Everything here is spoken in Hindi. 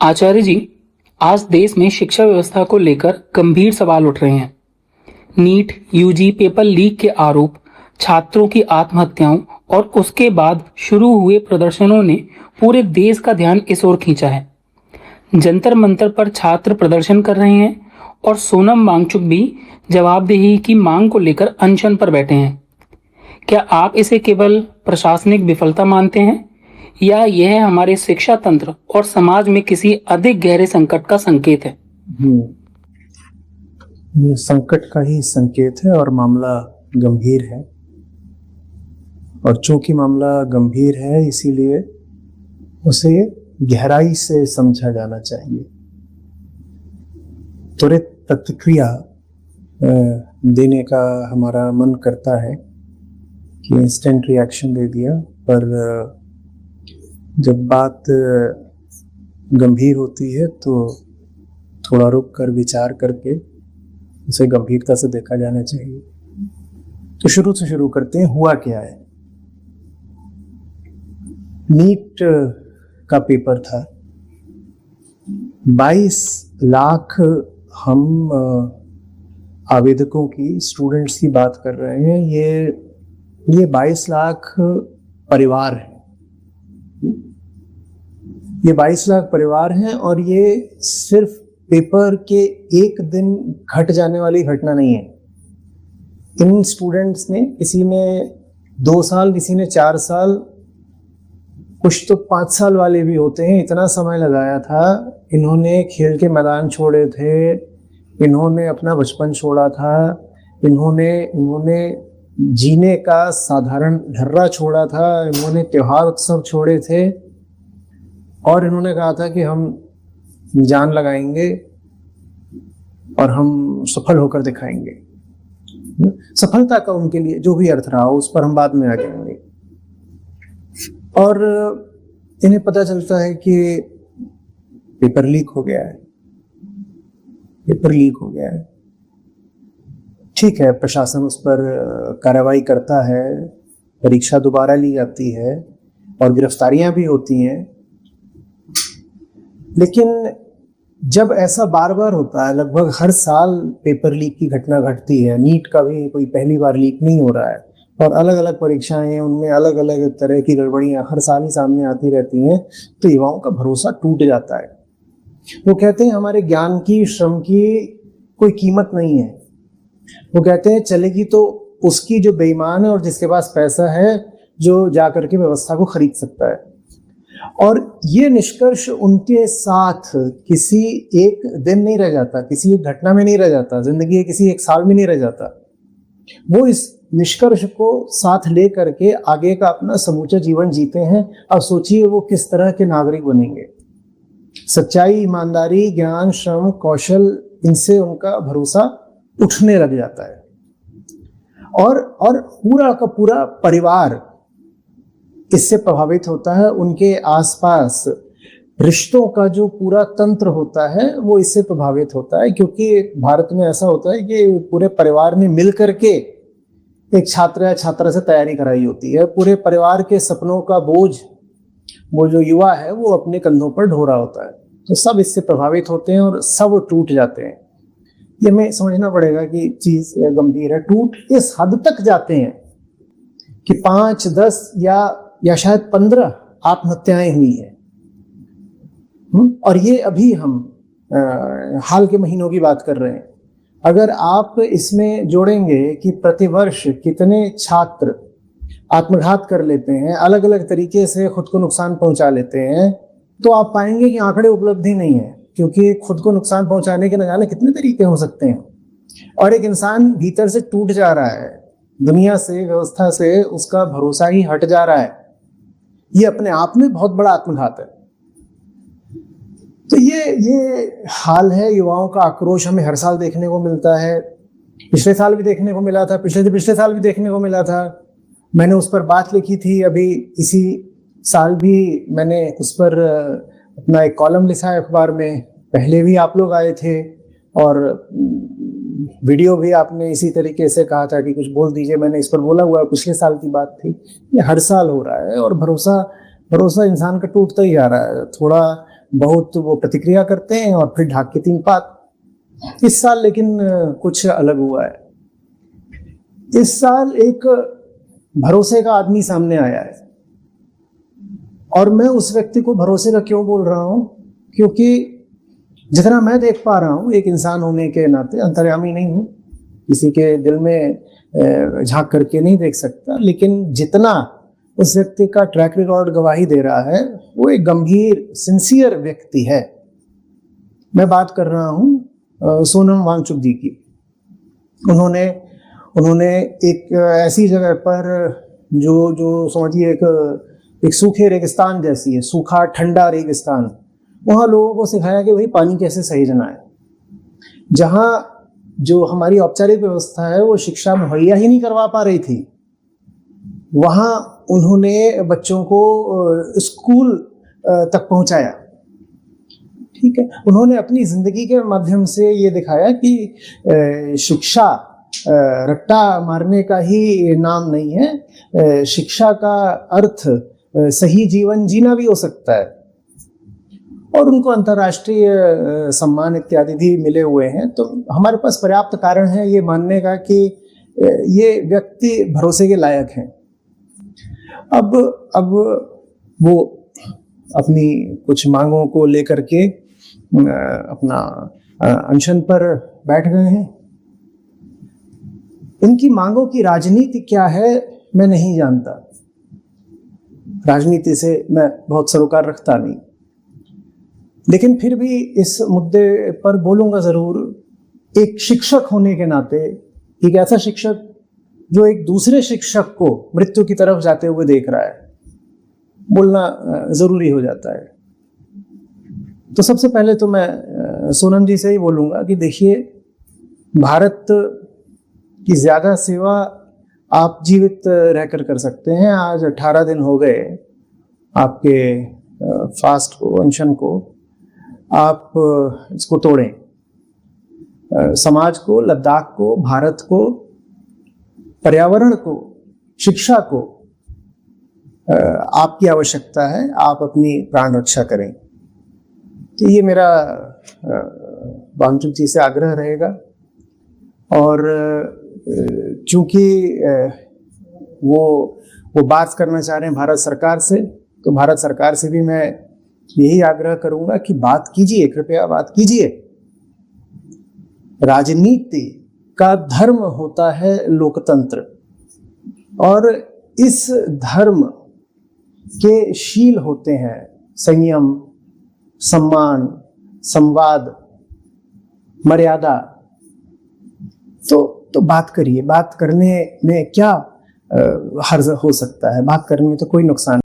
आचार्य जी, आज देश में शिक्षा व्यवस्था को लेकर गंभीर सवाल उठ रहे हैं। नीट, यूजी पेपर लीक के आरोप, छात्रों की आत्महत्याओं और उसके बाद शुरू हुए प्रदर्शनों ने पूरे देश का ध्यान इस ओर खींचा है। जंतर मंतर पर छात्र प्रदर्शन कर रहे हैं और सोनम वांगचुक भी जवाबदेही की मांग को लेकर अनशन पर बैठे हैं। क्या आप इसे केवल प्रशासनिक विफलता मानते हैं या यह हमारे शिक्षा तंत्र और समाज में किसी अधिक गहरे संकट का संकेत है? ये संकट का ही संकेत है और मामला गंभीर है। और चूंकि मामला गंभीर है इसीलिए उसे गहराई से समझा जाना चाहिए। त्वरित प्रतिक्रिया देने का हमारा मन करता है कि इंस्टेंट रिएक्शन दे दिया, पर जब बात गंभीर होती है तो थोड़ा रुक कर विचार करके उसे गंभीरता से देखा जाना चाहिए। तो शुरू से शुरू करते हैं, हुआ क्या है। नीट का पेपर था। 22 लाख हम आवेदकों की, स्टूडेंट्स की बात कर रहे हैं। ये 22 लाख परिवार हैं। ये 22 लाख परिवार हैं और ये सिर्फ पेपर के एक दिन घट जाने वाली घटना नहीं है। इन स्टूडेंट्स ने, किसी ने 2 साल, किसी ने 4 साल, कुछ तो 5 साल वाले भी होते हैं, इतना समय लगाया था। इन्होंने खेल के मैदान छोड़े थे, इन्होंने अपना बचपन छोड़ा था, इन्होंने जीने का साधारण ढर्रा छोड़ा था, इन्होंने त्योहार उत्सव छोड़े थे और इन्होंने कहा था कि हम जान लगाएंगे और हम सफल होकर दिखाएंगे। सफलता का उनके लिए जो भी अर्थ रहा हो उस पर हम बाद में आ जाएंगे। और इन्हें पता चलता है कि पेपर लीक हो गया है। पेपर लीक हो गया है। ठीक है, प्रशासन उस पर कार्रवाई करता है, परीक्षा दोबारा ली जाती है और गिरफ्तारियां भी होती हैं। लेकिन जब ऐसा बार बार होता है, लगभग हर साल पेपर लीक की घटना घटती है। नीट का भी कोई पहली बार लीक नहीं हो रहा है और अलग अलग परीक्षाएं हैं, उनमें अलग अलग तरह की गड़बड़ियां हर साल ही सामने आती रहती हैं। तो युवाओं का भरोसा टूट जाता है। वो कहते हैं हमारे ज्ञान की, श्रम की कोई कीमत नहीं है। वो कहते हैं चलेगी तो उसकी जो बेईमान है और जिसके पास पैसा है, जो जाकर के व्यवस्था को खरीद सकता है। और ये निष्कर्ष उनके साथ किसी एक दिन नहीं रह जाता, किसी एक घटना में नहीं रह जाता, जिंदगी के किसी एक साल में नहीं रह जाता। वो इस निष्कर्ष को साथ ले करके आगे का अपना समूचा जीवन जीते हैं। अब सोचिए वो किस तरह के नागरिक बनेंगे। सच्चाई, ईमानदारी, ज्ञान, श्रम, कौशल, इनसे उनका भरोसा उठने लग जाता है। और पूरा का पूरा परिवार इससे प्रभावित होता है। उनके आसपास रिश्तों का जो पूरा तंत्र होता है वो इससे प्रभावित होता है, क्योंकि भारत में ऐसा होता है कि पूरे परिवार ने मिल करके एक छात्र या छात्रा से तैयारी कराई होती है। पूरे परिवार के सपनों का बोझ वो जो युवा है वो अपने कंधों पर ढो रहा होता है। तो सब इससे प्रभावित होते हैं और सब टूट जाते हैं। ये हमें समझना पड़ेगा कि चीज गंभीर है। टूट इस हद तक जाते हैं कि 5, 10 या शायद 15 आत्महत्याएं हुई है। और ये अभी हम हाल के महीनों की बात कर रहे हैं। अगर आप इसमें जोड़ेंगे कि प्रतिवर्ष कितने छात्र आत्मघात कर लेते हैं, अलग अलग तरीके से खुद को नुकसान पहुंचा लेते हैं, तो आप पाएंगे कि आंकड़े उपलब्धि नहीं है, क्योंकि खुद को नुकसान पहुंचाने के न जाने कितने तरीके हो सकते हैं। और एक इंसान भीतर से टूट जा रहा है, दुनिया से, व्यवस्था से उसका भरोसा ही हट जा रहा है। ये अपने आप में बहुत बड़ा आत्मघात है। तो ये हाल है। युवाओं का आक्रोश हमें हर साल देखने को मिलता है। पिछले साल भी देखने को मिला था, पिछले साल भी देखने को मिला था। मैंने उस पर बात लिखी थी। अभी इसी साल भी मैंने उस पर अपना एक कॉलम लिखा है अखबार में। पहले भी आप लोग आए थे और वीडियो भी आपने इसी तरीके से कहा था कि कुछ बोल दीजिए। मैंने इस पर बोला हुआ है, पिछले साल की बात थी। ये हर साल हो रहा है और भरोसा इंसान का टूटता ही जा रहा है। थोड़ा बहुत वो प्रतिक्रिया करते हैं और फिर ढाक के तीन पात। इस साल लेकिन कुछ अलग हुआ है। इस साल एक भरोसे का आदमी सामने आया है, और मैं उस व्यक्ति को भरोसे का क्यों बोल रहा हूं, क्योंकि जितना मैं देख पा रहा हूं, एक इंसान होने के नाते, अंतर्यामी नहीं हूं, किसी के दिल में झांक करके नहीं देख सकता, लेकिन जितना उस व्यक्ति का ट्रैक रिकॉर्ड गवाही दे रहा है, वो एक गंभीर सिंसियर व्यक्ति है। मैं बात कर रहा हूं सोनम वांगचुक जी की। उन्होंने एक ऐसी जगह पर जो समझिए एक सूखे रेगिस्तान जैसी है, सूखा ठंडा रेगिस्तान, वहां लोगों को सिखाया कि भाई पानी कैसे सहेजना है। जहां जो हमारी औपचारिक व्यवस्था है वो शिक्षा मुहैया ही नहीं करवा पा रही थी, वहां उन्होंने बच्चों को स्कूल तक पहुंचाया। ठीक है, उन्होंने अपनी जिंदगी के माध्यम से ये दिखाया कि शिक्षा रट्टा मारने का ही नाम नहीं है, शिक्षा का अर्थ सही जीवन जीना भी हो सकता है। और उनको अंतर्राष्ट्रीय सम्मान इत्यादि भी मिले हुए हैं। तो हमारे पास पर्याप्त कारण है ये मानने का कि ये व्यक्ति भरोसे के लायक हैं। अब वो अपनी कुछ मांगों को लेकर के अपना अनशन पर बैठ गए हैं। उनकी मांगों की राजनीति क्या है मैं नहीं जानता, राजनीति से मैं बहुत सरोकार रखता नहीं, लेकिन फिर भी इस मुद्दे पर बोलूंगा जरूर। एक शिक्षक होने के नाते, एक ऐसा शिक्षक जो एक दूसरे शिक्षक को मृत्यु की तरफ जाते हुए देख रहा है, बोलना जरूरी हो जाता है। तो सबसे पहले तो मैं सोनम जी से ही बोलूंगा कि देखिए, भारत की ज्यादा सेवा आप जीवित रहकर कर सकते हैं। आज 18 दिन हो गए आपके फास्ट को, अनशन को। आप इसको तोड़ें, समाज को, लद्दाख को, भारत को, पर्यावरण को, शिक्षा को आपकी आवश्यकता है। आप अपनी प्राण रक्षा करें। तो ये मेरा वांगचुक जी से आग्रह रहेगा। और चूंकि वो बात करना चाह रहे हैं भारत सरकार से, तो भारत सरकार से भी मैं यही आग्रह करूंगा कि बात कीजिए, कृपया बात कीजिए। राजनीति का धर्म होता है लोकतंत्र, और इस धर्म के शील होते हैं संयम, सम्मान, संवाद, मर्यादा। तो बात करिए। बात करने में क्या हर्ज हो सकता है? बात करने में तो कोई नुकसान